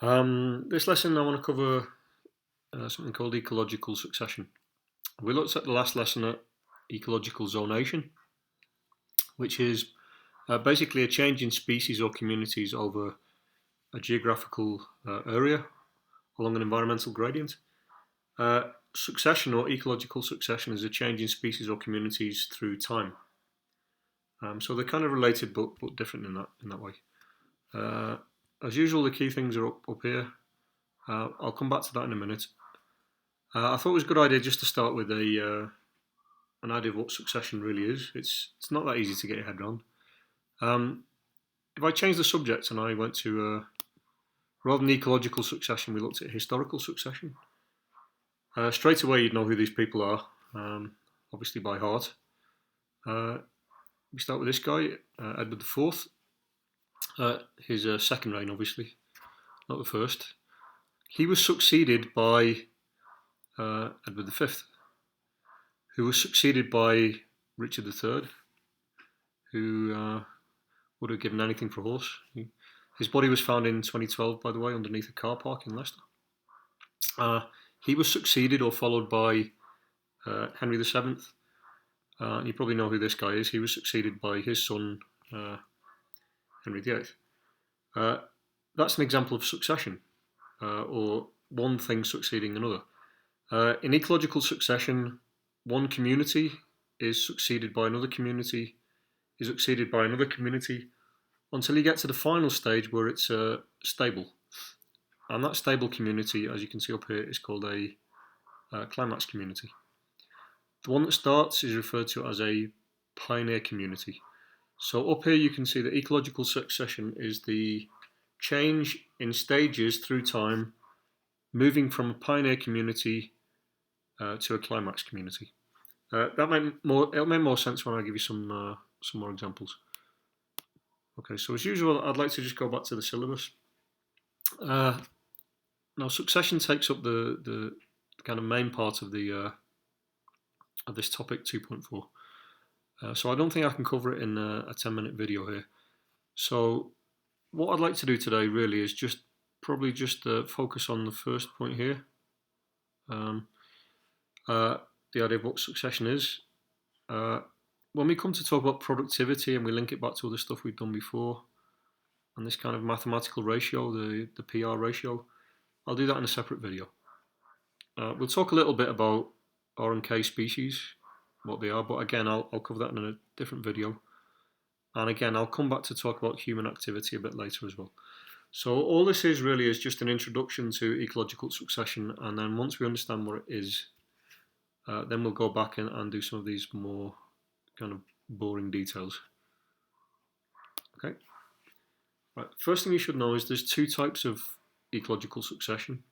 This lesson I want to cover something called ecological succession. We looked at the last lesson at ecological zonation, which is basically a change in species or communities over a geographical area along an environmental gradient. Succession or ecological succession is a change in species or communities through time. So they're kind of related but different in that way. As usual, the key things are up here. I'll come back to that in a minute. I thought it was a good idea just to start with an idea of what succession really is. It's not that easy to get your head around. If I change the subject and I went to rather than ecological succession, we looked at historical succession. Straight away, you'd know who these people are, obviously by heart. We start with this guy, Edward IV. His second reign, obviously, not the first. He was succeeded by Edward V, who was succeeded by Richard III, who would have given anything for a horse. His body was found in 2012, by the way, underneath a car park in Leicester. He was succeeded or followed by Henry VII. You probably know who this guy is. He was succeeded by his son, Henry VIII. That's an example of succession, or one thing succeeding another. In ecological succession, one community is succeeded by another community, is succeeded by another community, until you get to the final stage where it's stable. And that stable community, as you can see up here, is called a climax community. The one that starts is referred to as a pioneer community. So up here you can see that ecological succession is the change in stages through time, moving from a pioneer community to a climax community. It'll make more sense when I give you some more examples. Okay, so as usual, I'd like to just go back to the syllabus. Now, succession takes up the kind of main part of this topic 2.4. So I don't think I can cover it in a 10-minute video here. So what I'd like to do today really is probably just focus on the first point here. The idea of what succession is. When we come to talk about productivity and we link it back to all the stuff we've done before, and this kind of mathematical ratio, the PR ratio, I'll do that in a separate video. We'll talk a little bit about R and K species, what they are, but again, I'll cover that in a different video. And again, I'll come back to talk about human activity a bit later as well. So all this is really is just an introduction to ecological succession, and then once we understand what it is, then we'll go back and do some of these more kind of boring details. Okay. Right. First thing you should know is there's two types of ecological succession.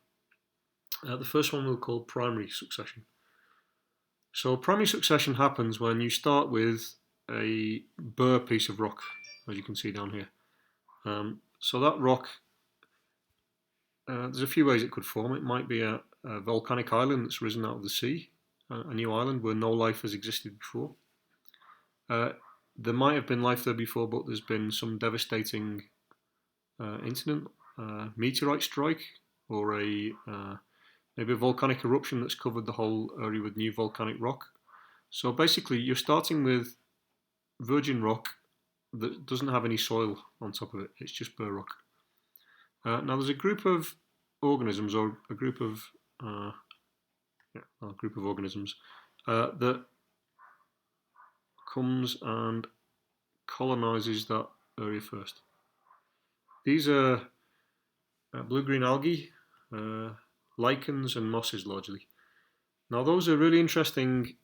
The first one we'll call primary succession. So primary succession happens when you start with a bare piece of rock, as you can see down here. So that rock, there's a few ways it could form. It might be a volcanic island that's risen out of the sea, a new island where no life has existed before. There might have been life there before, but there's been some devastating incident, meteorite strike, or maybe a volcanic eruption that's covered the whole area with new volcanic rock. So basically, you're starting with virgin rock that doesn't have any soil on top of it. It's just bare rock. Now, there's a group of organisms, or a group of organisms that comes and colonizes that area first. These are blue-green algae, lichens and mosses largely. Now those are really interesting.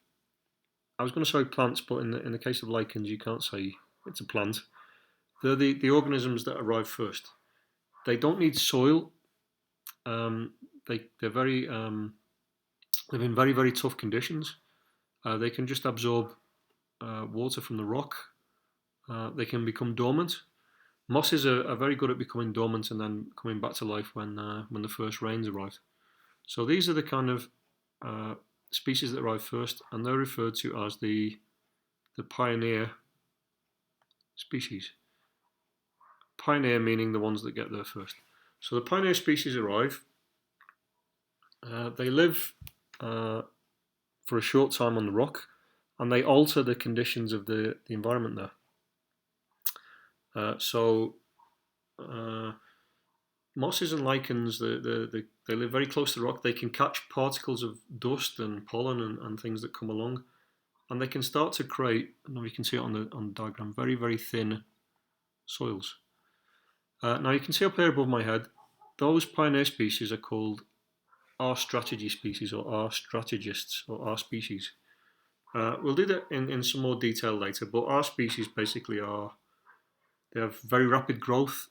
I was going to say plants, but in the case of lichens you can't say it's a plant. They're the organisms that arrive first. They don't need soil. They're very live in very, very tough conditions. They can just absorb water from the rock. They can become dormant. Mosses are very good at becoming dormant and then coming back to life when the first rains arrive. So these are the kind of species that arrive first, and they're referred to as the pioneer species. Pioneer meaning the ones that get there first. So the pioneer species arrive. They live for a short time on the rock, and they alter the conditions of the environment there. So mosses and lichens, they live very close to the rock. They can catch particles of dust and pollen and things that come along, and they can start to create, and you can see it on the diagram, very, very thin soils. Now you can see up here above my head, those pioneer species are called R strategy species, or R strategists, or R species. We'll do that in some more detail later, but R species basically they have very rapid growth,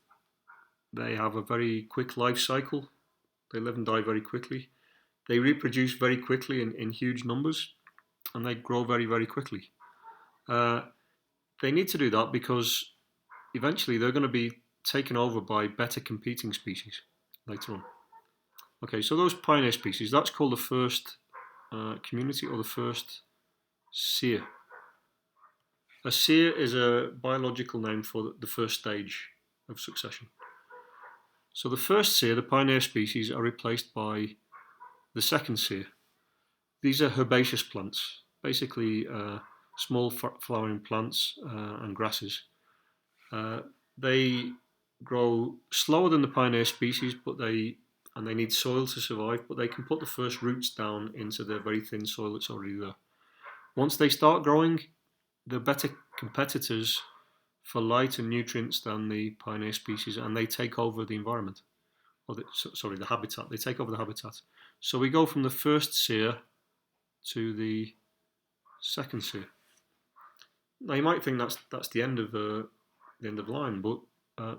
they have a very quick life cycle, they live and die very quickly, they reproduce very quickly in huge numbers, and they grow very, very quickly. They need to do that because eventually they're going to be taken over by better competing species later on. Okay, so those pioneer species, that's called the first community, or the first seer. A seer is a biological name for the first stage of succession. So the first seer, the pioneer species, are replaced by the second seer. These are herbaceous plants, basically small flowering plants and grasses. They grow slower than the pioneer species, but they need soil to survive, but they can put the first roots down into the very thin soil that's already there. Once they start growing, they're better competitors for light and nutrients than the pioneer species, and they take over the environment, or the habitat. They take over the habitat. So we go from the first seer to the second seer. Now you might think that's the end of the line, but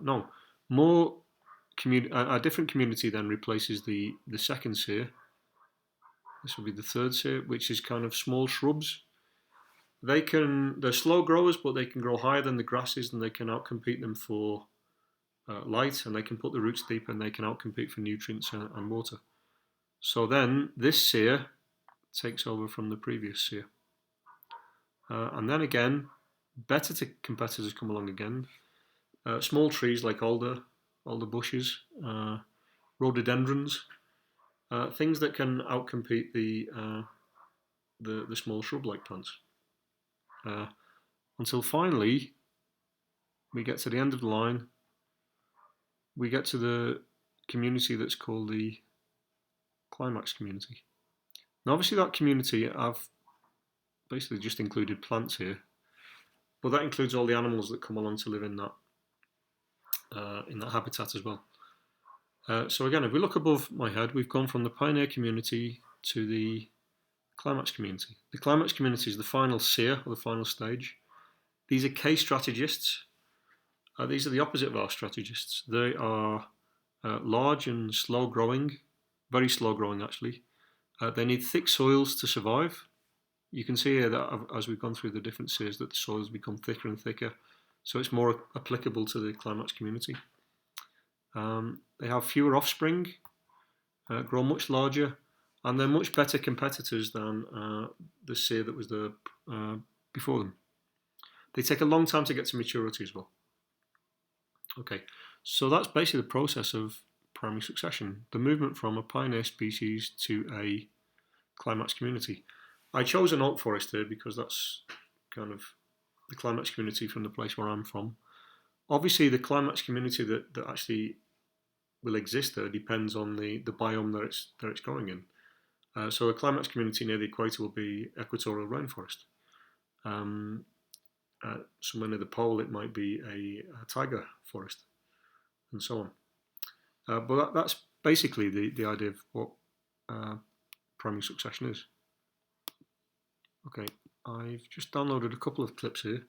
no. A different community then replaces the second seer. This will be the third seer, which is kind of small shrubs. They're slow growers, but they can grow higher than the grasses, and they can outcompete them for light, and they can put the roots deeper, and they can outcompete for nutrients and water. So then this seer takes over from the previous seer. And then again, better competitors come along again. Small trees like alder bushes, rhododendrons, things that can outcompete the small shrub-like plants. Until finally, we get to the end of the line. We get to the community that's called the climax community. Now, obviously, that community, I've basically just included plants here, but that includes all the animals that come along to live in that habitat as well. So again, if we look above my head, we've gone from the pioneer community to the climax community. The climax community is the final seer, or the final stage. These are K strategists. These are the opposite of our strategists. They are large and slow growing, very slow growing actually. They need thick soils to survive. You can see here that as we've gone through the different seers, that the soils become thicker and thicker, so it's more applicable to the climax community. They have fewer offspring, grow much larger, and they're much better competitors than the seer that was there before them. They take a long time to get to maturity as well. Okay, so that's basically the process of primary succession, the movement from a pioneer species to a climax community. I chose an oak forest here because that's kind of the climax community from the place where I'm from. Obviously, the climax community that actually will exist there depends on the biome that it's growing in. So a climax community near the equator will be equatorial rainforest. Somewhere near the pole, it might be a taiga forest, and so on. But that's basically the idea of what primary succession is. Okay, I've just downloaded a couple of clips here.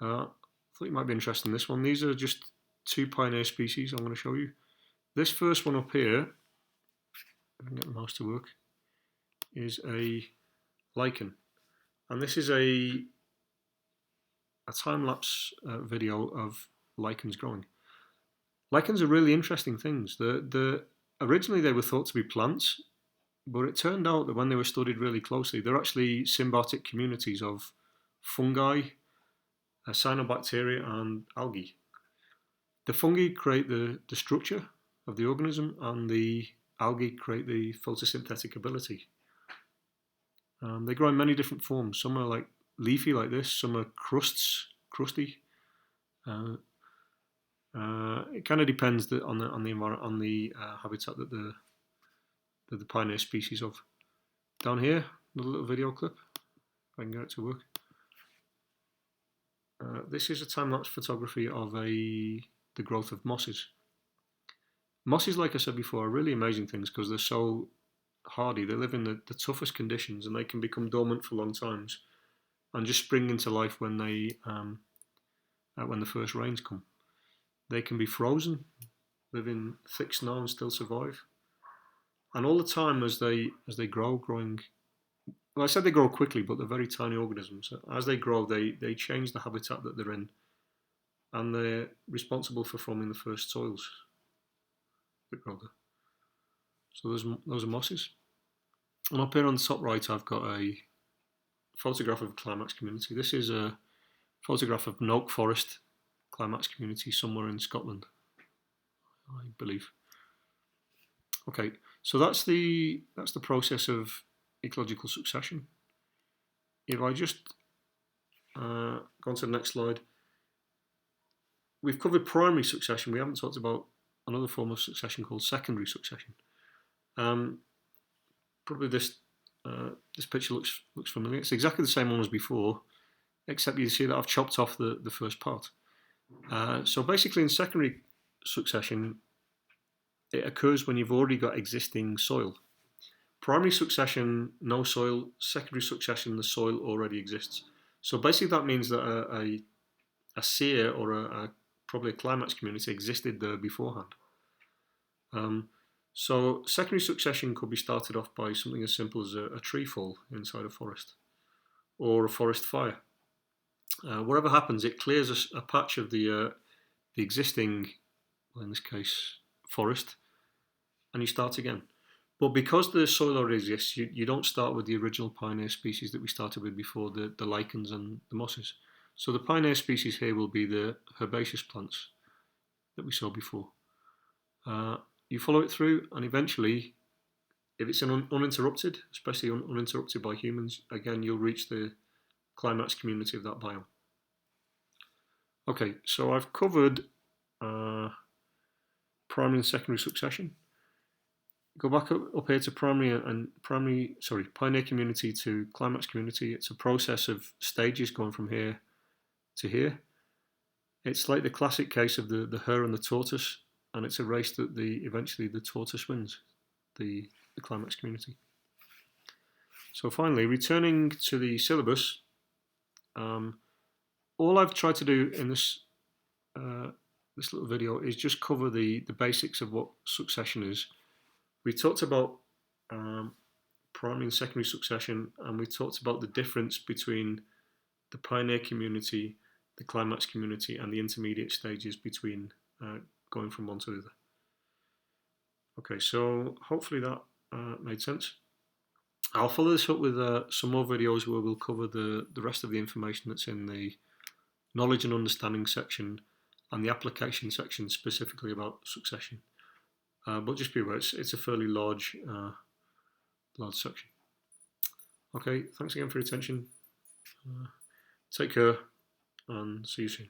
I thought you might be interested in this one. These are just two pioneer species I'm going to show you. This first one up here, if I can get the mouse to work, is a lichen. And this is a time-lapse video of lichens growing. Lichens are really interesting things. Originally they were thought to be plants, but it turned out that when they were studied really closely, they're actually symbiotic communities of fungi, cyanobacteria, and algae. The fungi create the structure of the organism, and the algae create the photosynthetic ability. They grow in many different forms. Some are like leafy like this, some are crusty. It kind of depends on the environment, on the habitat that the pioneer species of. Down here, another little video clip, if I can get it to work. This is a time-lapse photography of the growth of mosses. Mosses, like I said before, are really amazing things because they're so hardy. They live in the toughest conditions, and they can become dormant for long times and just spring into life when the first rains come. They can be frozen, live in thick snow and still survive. And all the time as they growing. Well, I said they grow quickly, but they're very tiny organisms. As they grow, they change the habitat that they're in, and they're responsible for forming the first soils that grow there. So those are mosses. And up here on the top right, I've got a photograph of a climax community. This is a photograph of an oak forest climax community somewhere in Scotland, I believe. Okay, so that's the process of ecological succession. If I just go on to the next slide, we've covered primary succession. We haven't talked about another form of succession called secondary succession. Probably this picture looks familiar. It's exactly the same one as before, except you see that I've chopped off the first part. So basically, in secondary succession, it occurs when you've already got existing soil. Primary succession, no soil. Secondary succession, the soil already exists. So basically, that means that a sear or probably a climax community existed there beforehand. So secondary succession could be started off by something as simple as a tree fall inside a forest, or a forest fire. Whatever happens, it clears a patch of the existing, well, in this case, forest, and you start again. But because the soil already exists, you don't start with the original pioneer species that we started with before, the lichens and the mosses. So the pioneer species here will be the herbaceous plants that we saw before. You follow it through, and eventually, if it's uninterrupted, especially uninterrupted by humans, again, you'll reach the climax community of that biome. Okay, so I've covered primary and secondary succession. Go back up here to pioneer community to climax community. It's a process of stages going from here to here. It's like the classic case of the hare and the tortoise, and it's a race that eventually the tortoise wins, the climax community. So finally, returning to the syllabus, all I've tried to do in this little video is just cover the basics of what succession is. We talked about primary and secondary succession, and we talked about the difference between the pioneer community, the climax community, and the intermediate stages between going from one to the other. Okay, so hopefully that made sense. I'll follow this up with some more videos where we'll cover the rest of the information that's in the knowledge and understanding section and the application section specifically about succession. But just be aware, it's a fairly large section. Okay, thanks again for your attention. Take care and see you soon.